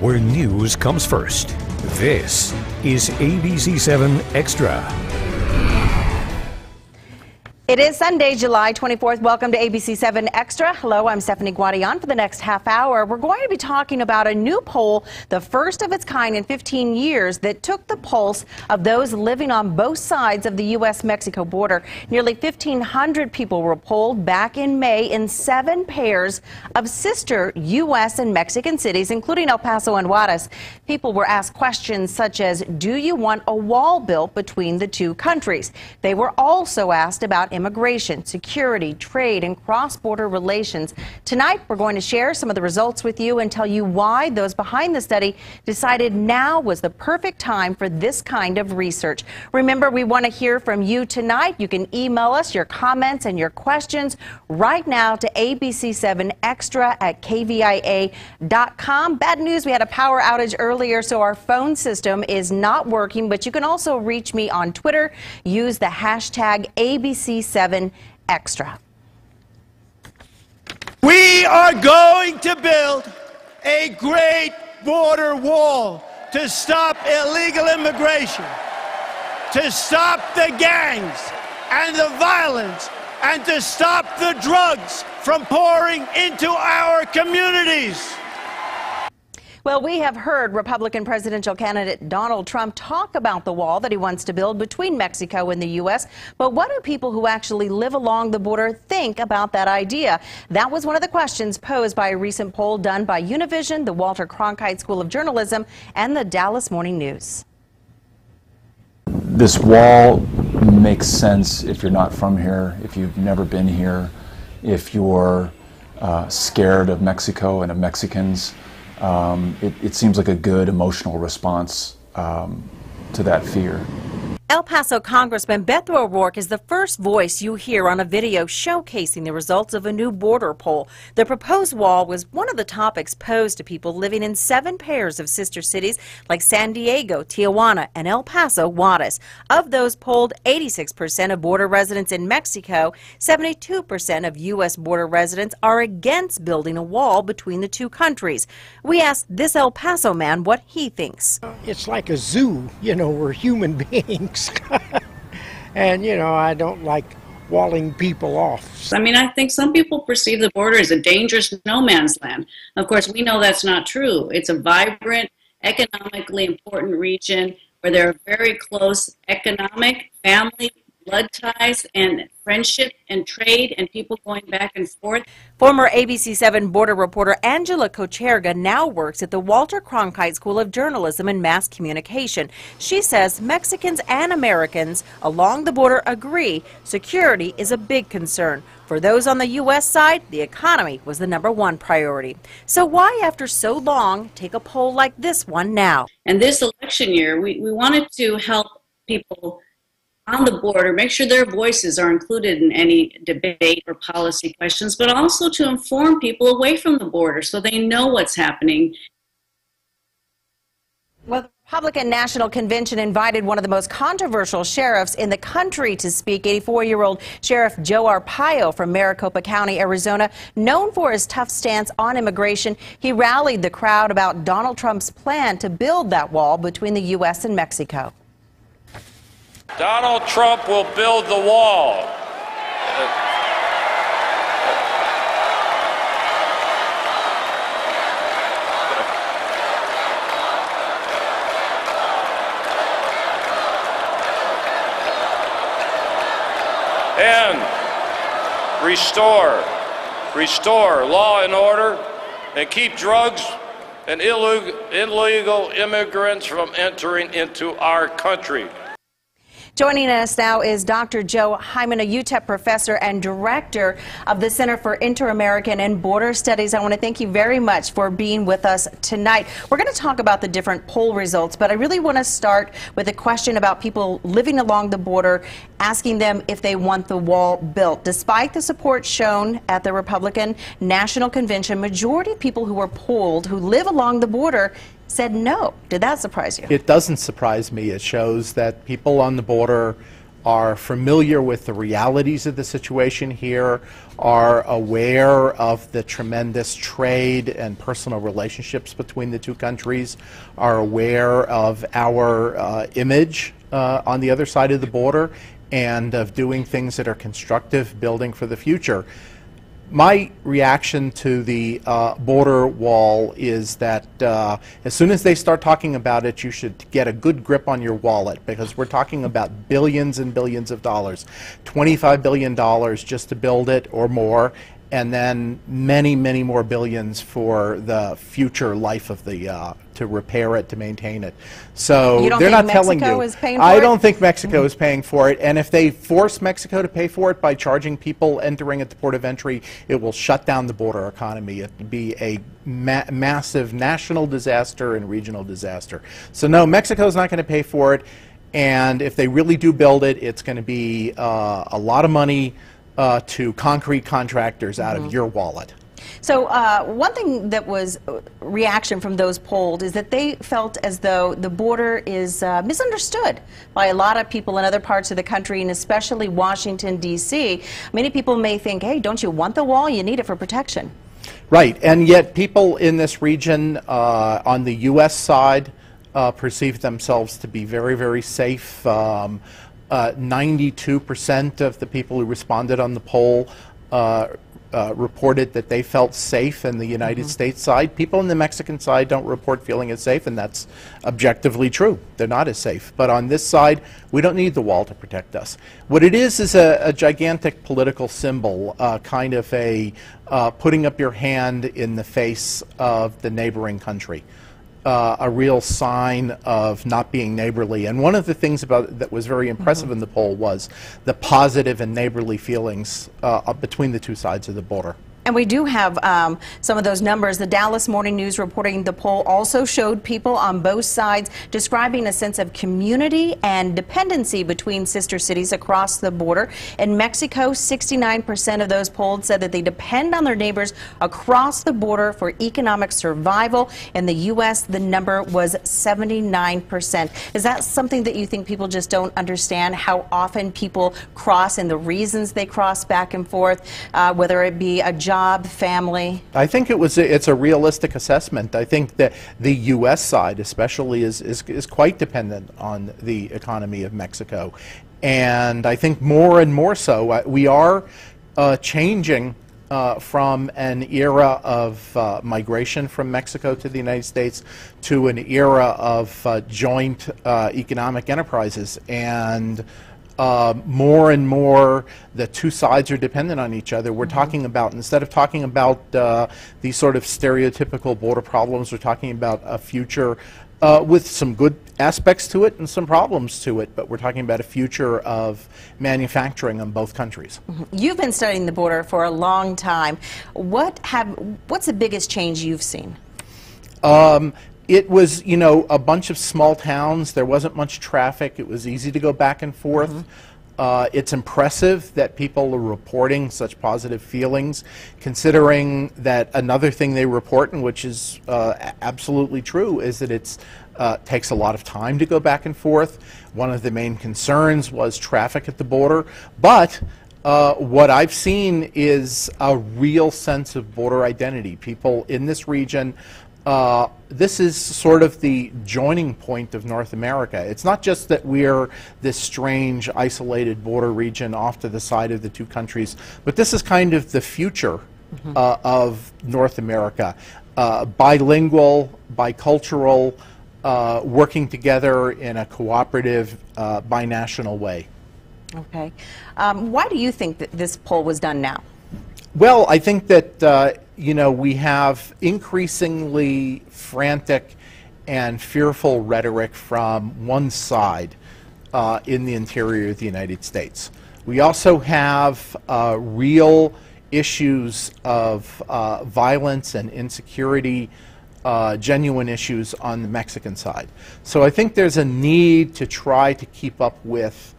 where news comes first. This is ABC-7 Extra. It is Sunday, July 24th. Welcome to ABC-7 Extra. Hello, I'm Stephanie Guadian. For the next half hour, we're going to be talking about a new poll, the first of its kind in 15 years, that took the pulse of those living on both sides of the U.S.-Mexico border. Nearly 1,500 people were polled back in May in 7 pairs of sister U.S. and Mexican cities, including El Paso and Juarez. People were asked questions such as, do you want a wall built between the two countries? They were also asked about immigration, security, trade, and cross-border relations. Tonight, we're going to share some of the results with you and tell you why those behind the study decided now was the perfect time for this kind of research. Remember, we want to hear from you tonight. You can email us your comments and your questions right now to ABC7Extra@KVIA.com. Bad news, we had a power outage earlier, so our phone system is not working, but you can also reach me on Twitter. Use the hashtag ABC7Extra. We are going to build a great border wall to stop illegal immigration, to stop the gangs and the violence, and to stop the drugs from pouring into our communities. Well, we have heard Republican presidential candidate Donald Trump talk about the wall that he wants to build between Mexico and the U.S. But what do people who actually live along the border think about that idea? That was one of the questions posed by a recent poll done by Univision, the Walter Cronkite School of Journalism, and the Dallas Morning News. This wall makes sense if you're not from here, if you've never been here, if you're scared of Mexico and of Mexicans. It seems like a good emotional response to that fear. El Paso Congressman Beto O'Rourke is the first voice you hear on a video showcasing the results of a new border poll. The proposed wall was one of the topics posed to people living in 7 pairs of sister cities like San Diego, Tijuana, and El Paso, Juarez. Of those polled, 86% of border residents in Mexico, 72% of U.S. border residents are against building a wall between the two countries. We asked this El Paso man what he thinks. It's like a zoo, you know, we're human beings. And, you know, I don't like walling people off. I mean, I think some people perceive the border as a dangerous no man's land. Of course, we know that's not true. It's a vibrant, economically important region where there are very close economic, family, blood ties, and friendship and trade, and people going back and forth. Former ABC-7 border reporter Angela Kocherga now works at the Walter Cronkite School of Journalism and Mass Communication. She says Mexicans and Americans along the border agree security is a big concern. For those on the U.S. side, the economy was the #1 priority. So why, after so long, take a poll like this one now? And this election year, we wanted to help people on the border, make sure their voices are included in any debate or policy questions, but also to inform people away from the border so they know what's happening. Well, the Republican National Convention invited one of the most controversial sheriffs in the country to speak, 84-year-old Sheriff Joe Arpaio from Maricopa County, Arizona. Known for his tough stance on immigration, he rallied the crowd about Donald Trump's plan to build that wall between the U.S. and Mexico. Donald Trump will build the wall. And restore law and order and keep drugs and illegal immigrants from entering into our country. Joining us now is Dr. Joe Hyman, a UTEP professor and director of the Center for Inter-American and Border Studies. I want to thank you very much for being with us tonight. We're going to talk about the different poll results, but I really want to start with a question about people living along the border, asking them if they want the wall built. Despite the support shown at the Republican National Convention, majority of people who were polled who live along the border said no. Did that surprise you? It doesn't surprise me. It shows that people on the border are familiar with the realities of the situation here, are aware of the tremendous trade and personal relationships between the two countries, are aware of our image on the other side of the border, and of doing things that are constructive, building for the future. My reaction to the border wall is that as soon as they start talking about it, you should get a good grip on your wallet, because we're talking about billions and billions of dollars, $25 billion just to build it or more, and then many, many more billions for the future life of the to repair it, to maintain it. So you don't they're think not telling Mexico you. is paying for I it? don't think Mexico is paying for it, and if they force Mexico to pay for it by charging people entering at the port of entry, it will shut down the border economy. It would be a massive national disaster and regional disaster. So no, Mexico's not going to pay for it, and if they really do build it, it's going to be a lot of money to concrete contractors out of your wallet. So one thing that was reaction from those polled is that they felt as though the border is misunderstood by a lot of people in other parts of the country, and especially Washington, D.C. Many people may think, hey, don't you want the wall? You need it for protection. Right, and yet people in this region on the U.S. side perceive themselves to be very, very safe. 92% of the people who responded on the poll reported that they felt safe in the United States side. People on the Mexican side don't report feeling as safe, and that's objectively true. They're not as safe. But on this side, we don't need the wall to protect us. What it is a gigantic political symbol, kind of a putting up your hand in the face of the neighboring country. A real sign of not being neighborly. And one of the things about that was very impressive in the poll was the positive and neighborly feelings between the two sides of the border. And we do have some of those numbers. The Dallas Morning News reporting the poll also showed people on both sides describing a sense of community and dependency between sister cities across the border. In Mexico, 69% of those polled said that they depend on their neighbors across the border for economic survival. In the U.S., the number was 79%. Is that something that you think people just don't understand, how often people cross and the reasons they cross back and forth, whether it be a job, family? I think it's a realistic assessment. I think that the U.S. side especially is quite dependent on the economy of Mexico. And I think more and more so. We are changing from an era of migration from Mexico to the United States to an era of joint economic enterprises. And more and more, the two sides are dependent on each other. We're talking about, instead of talking about these sort of stereotypical border problems, we're talking about a future with some good aspects to it and some problems to it, but we're talking about a future of manufacturing on both countries. You've been studying the border for a long time. What's the biggest change you've seen? It was, you know, a bunch of small towns. There wasn't much traffic. It was easy to go back and forth. It's impressive that people are reporting such positive feelings, considering that another thing they report, and which is absolutely true, is that it takes a lot of time to go back and forth. One of the main concerns was traffic at the border. But what I've seen is a real sense of border identity. People in this region, this is sort of the joining point of North America. It's not just that we're this strange, isolated border region off to the side of the two countries, but this is kind of the future of North America. Bilingual, bicultural, working together in a cooperative, binational way. Okay. Why do you think that this poll was done now? Well, I think that you know, we have increasingly frantic and fearful rhetoric from one side in the interior of the United States. We also have real issues of violence and insecurity, genuine issues on the Mexican side. So I think there's a need to try to keep up with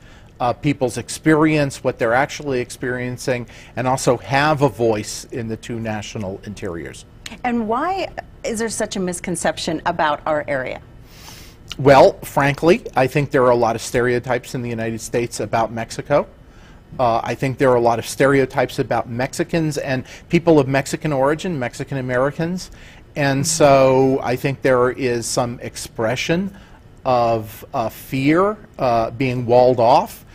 people's experience, what they're actually experiencing, and also have a voice in the two national interiors. And why is there such a misconception about our area? Well, frankly, I think there are a lot of stereotypes in the United States about Mexico. I think there are a lot of stereotypes about Mexicans and people of Mexican origin, Mexican Americans. And so I think there is some expression of fear being walled off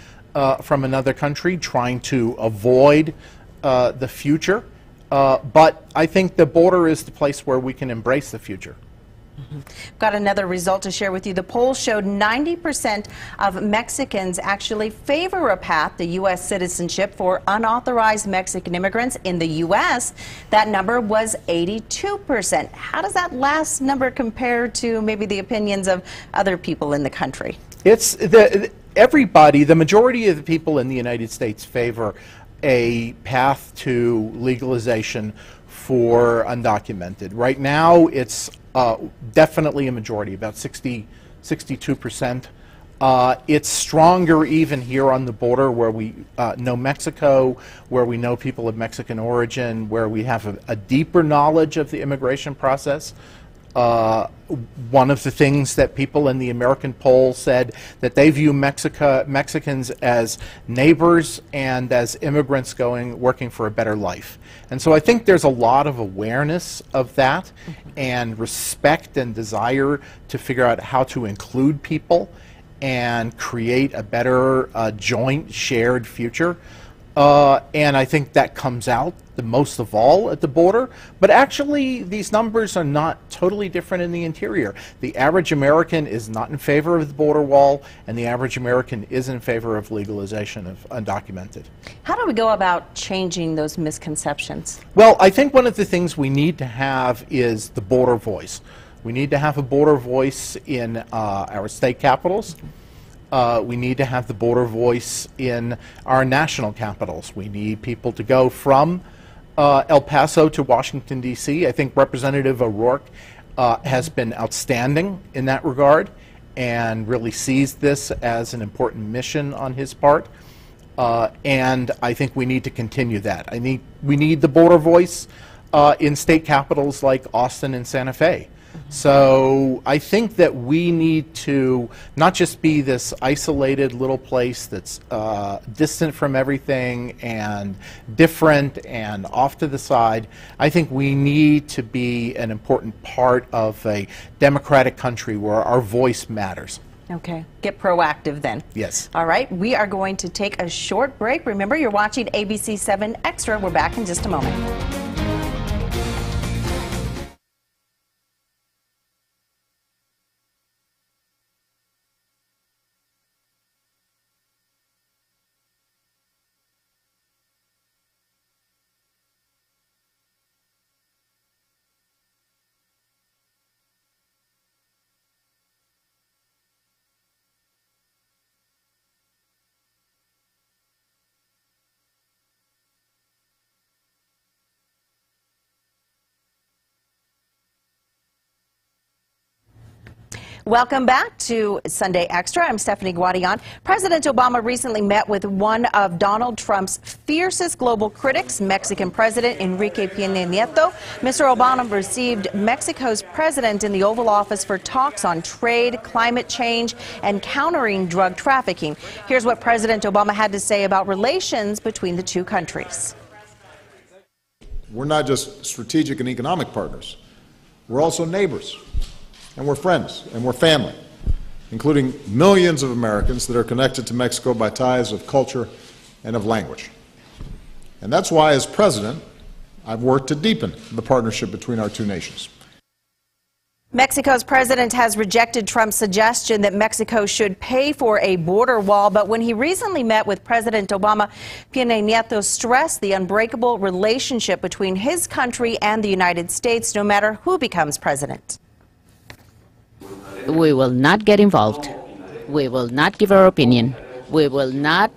from another country, trying to avoid the future. But I think the border is the place where we can embrace the future. Got another result to share with you. The poll showed 90% of Mexicans actually favor a path to U.S. citizenship for unauthorized Mexican immigrants in the U.S. That number was 82%. How does that last number compare to maybe the opinions of other people in the country? It's everybody, the majority of the people in the United States favor a path to legalization for undocumented. Right now, it's definitely a majority, about 62%. It's stronger even here on the border where we know Mexico, where we know people of Mexican origin, where we have a deeper knowledge of the immigration process. One of the things that people in the American poll said that they view Mexicans as neighbors and as immigrants working for a better life. And so I think there's a lot of awareness of that and respect and desire to figure out how to include people and create a better joint shared future. And I think that comes out the most of all at the border. But actually, these numbers are not totally different in the interior. The average American is not in favor of the border wall, and the average American is in favor of legalization of undocumented. How do we go about changing those misconceptions? Well, I think one of the things we need to have is the border voice. We need to have a border voice in our state capitals. We need to have the border voice in our national capitals. We need people to go from El Paso to Washington, D.C. I think Representative O'Rourke has been outstanding in that regard and really sees this as an important mission on his part. And I think we need to continue that. We need the border voice in state capitals like Austin and Santa Fe. So I think that we need to not just be this isolated little place that's distant from everything and different and off to the side. I think we need to be an important part of a democratic country where our voice matters. Okay, get proactive then. Yes. All right, we are going to take a short break. Remember, you're watching ABC-7 Extra. We're back in just a moment. Welcome back to Sunday Extra. I'm Stephanie Guadian. President Obama recently met with one of Donald Trump's fiercest global critics, Mexican President Enrique Peña Nieto. Mr. Obama received Mexico's president in the Oval Office for talks on trade, climate change, and countering drug trafficking. Here's what President Obama had to say about relations between the two countries. We're not just strategic and economic partners. We're also neighbors. And we're friends, and we're family, including millions of Americans that are connected to Mexico by ties of culture and of language. And that's why, as president, I've worked to deepen the partnership between our two nations. Mexico's president has rejected Trump's suggestion that Mexico should pay for a border wall, but when he recently met with President Obama, Peña Nieto stressed the unbreakable relationship between his country and the United States, no matter who becomes president. We will not get involved. We will not give our opinion. We will not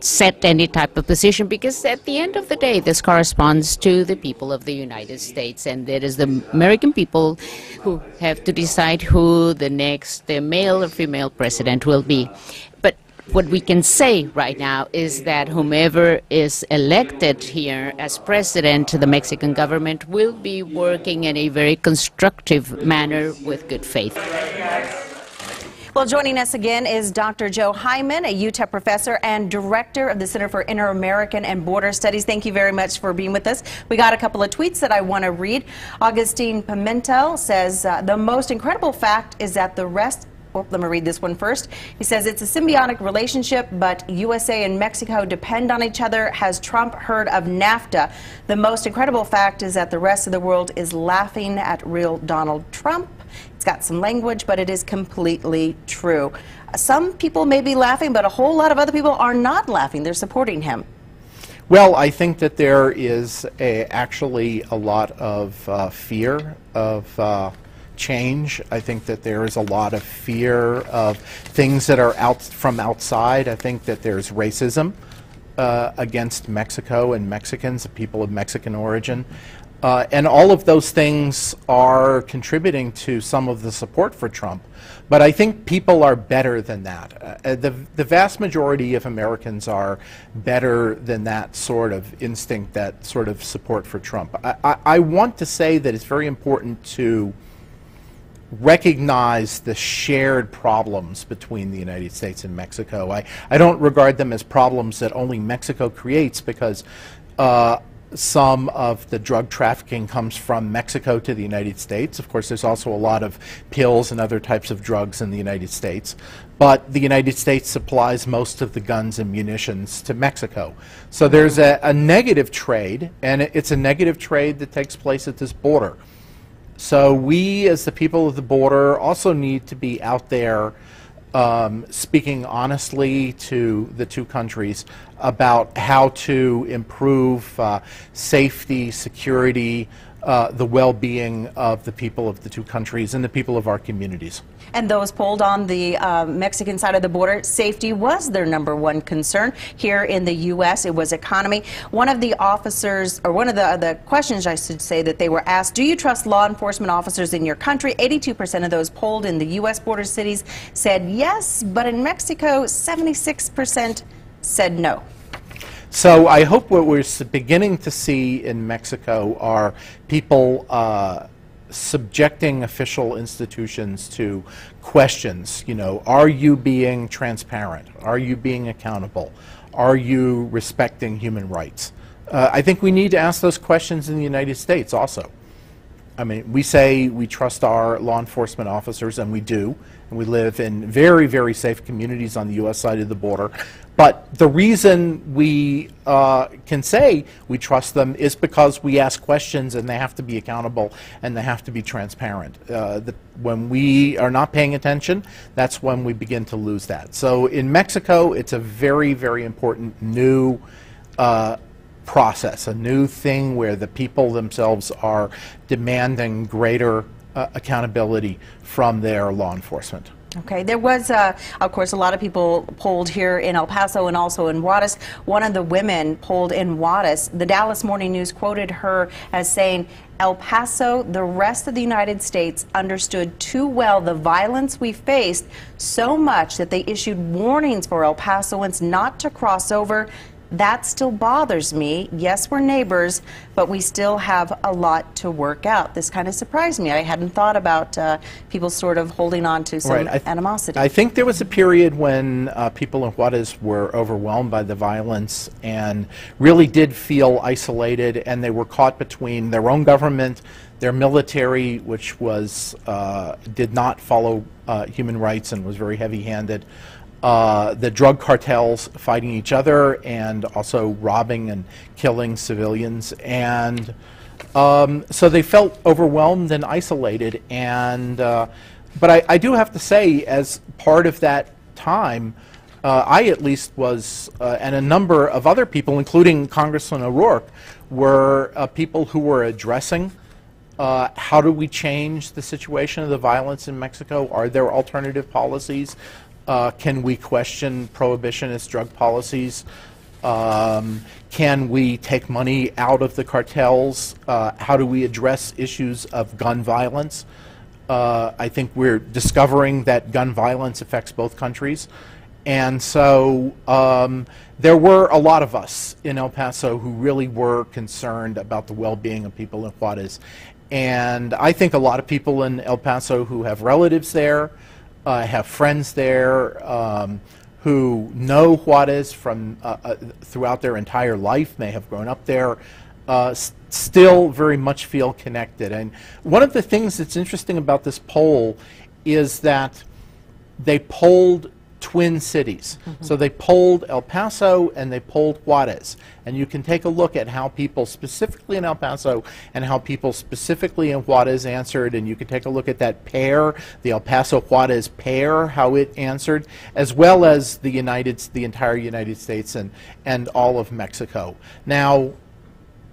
set any type of position, because at the end of the day, this corresponds to the people of the United States, and it is the American people who have to decide who the next male or female president will be. But what we can say right now is that whomever is elected here as president, the Mexican government will be working in a very constructive manner with good faith. Well, joining us again is Dr. Joe Hyman, a UTEP professor and director of the Center for Inter-American and Border Studies. Thank you very much for being with us. We got a couple of tweets that I want to read. Augustine Pimentel says, the most incredible fact is that the rest let me read this one first. He says it's a symbiotic relationship, but USA and Mexico depend on each other. Has Trump heard of NAFTA? The most incredible fact is that the rest of the world is laughing at real Donald Trump. It's got some language, but it is completely true. Some people may be laughing, but a whole lot of other people are not laughing. They're supporting him. Well, I think that there is actually a lot of fear of change. I think that there is a lot of fear of things that are from outside. I think that there's racism against Mexico and Mexicans, people of Mexican origin. And all of those things are contributing to some of the support for Trump. But I think people are better than that. The vast majority of Americans are better than that sort of instinct, that sort of support for Trump. I want to say that it's very important to recognize the shared problems between the United States and Mexico. I don't regard them as problems that only Mexico creates, because some of the drug trafficking comes from Mexico to the United States. Of course, there's also a lot of pills and other types of drugs in the United States. But the United States supplies most of the guns and munitions to Mexico. So there's a negative trade, and it's a negative trade that takes place at this border. So we, as the people of the border, also need to be out there speaking honestly to the two countries about how to improve safety, security, the well-being of the people of the two countries and the people of our communities. And those polled on the Mexican side of the border, safety was their #1 concern. Here in the U.S., it was economy. One of the officers, or one of the questions, I should say, that they were asked, do you trust law enforcement officers in your country? 82% of those polled in the U.S. border cities said yes, but in Mexico, 76% said no. So I hope what we're beginning to see in Mexico are people subjecting official institutions to questions. You know, are you being transparent? Are you being accountable? Are you respecting human rights? I think we need to ask those questions in the United States also. I mean, we say we trust our law enforcement officers, and we do, and we live in very, very safe communities on the U.S. side of the border. But the reason we can say we trust them is because we ask questions, and they have to be accountable, and they have to be transparent. When we are not paying attention, that's when we begin to lose that. So in Mexico, it's a very, very important new process, a new thing where the people themselves are demanding greater accountability from their law enforcement. Okay, there was, of course, a lot of people polled here in El Paso and also in Juarez. One of the women polled in Juarez, the Dallas Morning News quoted her as saying, El Paso, the rest of the United States understood too well the violence we faced, so much that they issued warnings for El Pasoans not to cross over. That still bothers me. Yes, we're neighbors, but we still have a lot to work out. This kind of surprised me. I hadn't thought about people sort of holding on to some animosity. I think there was a period when people in Juarez were overwhelmed by the violence and really did feel isolated, and they were caught between their own government, their military, which was did not follow human rights and was very heavy-handed, the drug cartels fighting each other and also robbing and killing civilians, and so they felt overwhelmed and isolated. And but I do have to say, as part of that time, I at least was, and a number of other people, including Congressman O'Rourke, were people who were addressing how do we change the situation of the violence in Mexico? Are there alternative policies? Can we question prohibitionist drug policies? Can we take money out of the cartels? How do we address issues of gun violence? I think we're discovering that gun violence affects both countries. And so there were a lot of us in El Paso who really were concerned about the well-being of people in Juarez. And I think a lot of people in El Paso who have relatives there have friends there, who know Juarez from throughout their entire life, may have grown up there, still very much feel connected. And one of the things that's interesting about this poll is that they polled twin cities. So they polled El Paso and they polled Juarez. And you can take a look at how people specifically in El Paso and how people specifically in Juarez answered, and you can take a look at that pair, the El Paso-Juarez pair, how it answered, as well as the entire United States and all of Mexico. Now,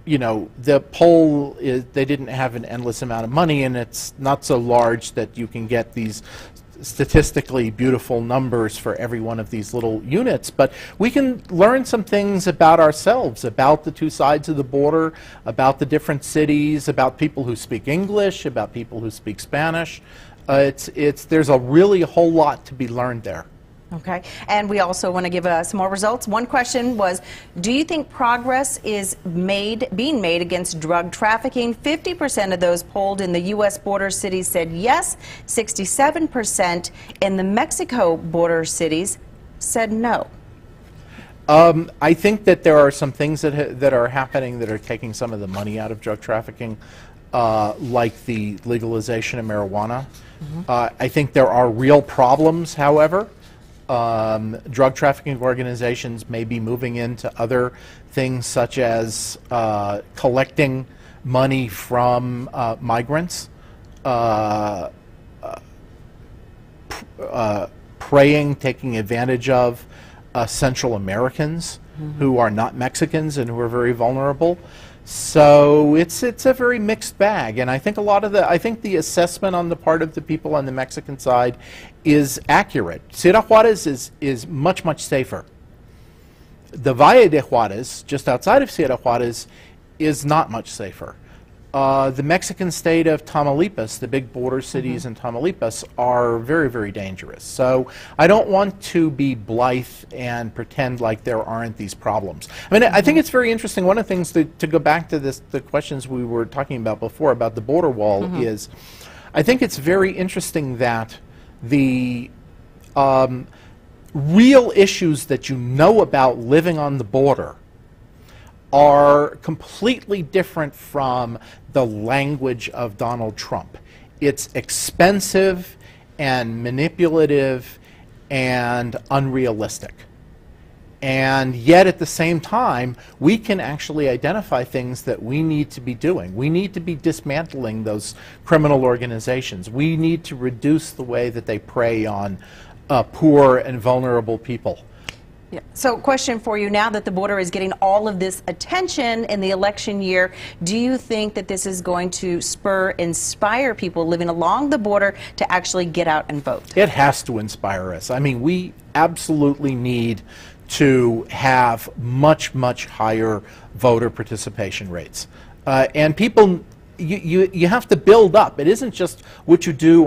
you know, the poll they didn't have an endless amount of money, and it's not so large that you can get these statistically beautiful numbers for every one of these little units, but we can learn some things about ourselves, about the two sides of the border, about the different cities, about people who speak English, about people who speak Spanish. There's a really whole lot to be learned there. Okay, and we also want to give some more results. One question was, do you think progress is being made against drug trafficking? 50% of those polled in the U.S. border cities said yes. 67% in the Mexico border cities said no. I think that there are some things that are happening that are taking some of the money out of drug trafficking, like the legalization of marijuana. I think there are real problems, however. Drug trafficking organizations may be moving into other things, such as collecting money from migrants, preying, taking advantage of Central Americans who are not Mexicans and who are very vulnerable. So it's a very mixed bag, and I think the assessment on the part of the people on the Mexican side is accurate. Ciudad Juarez is much, much safer. The Valle de Juarez, just outside of Ciudad Juarez, is not much safer. The Mexican state of Tamaulipas, the big border cities in Tamaulipas, are very, very dangerous. So I don't want to be blithe and pretend like there aren't these problems. I mean, I think it's very interesting. One of the things to go back to the questions we were talking about before about the border wall is, I think it's very interesting that the real issues that you know about living on the border are completely different from the language of Donald Trump. It's expensive and manipulative and unrealistic. And yet at the same time, we can actually identify things that we need to be doing. We need to be dismantling those criminal organizations. We need to reduce the way that they prey on poor and vulnerable people. Yeah. So question for you, now that the border is getting all of this attention in the election year, do you think that this is going to inspire people living along the border to actually get out and vote? It has to inspire us. I mean, we absolutely need to have much, much higher voter participation rates. And people, you have to build up. It isn't just what you do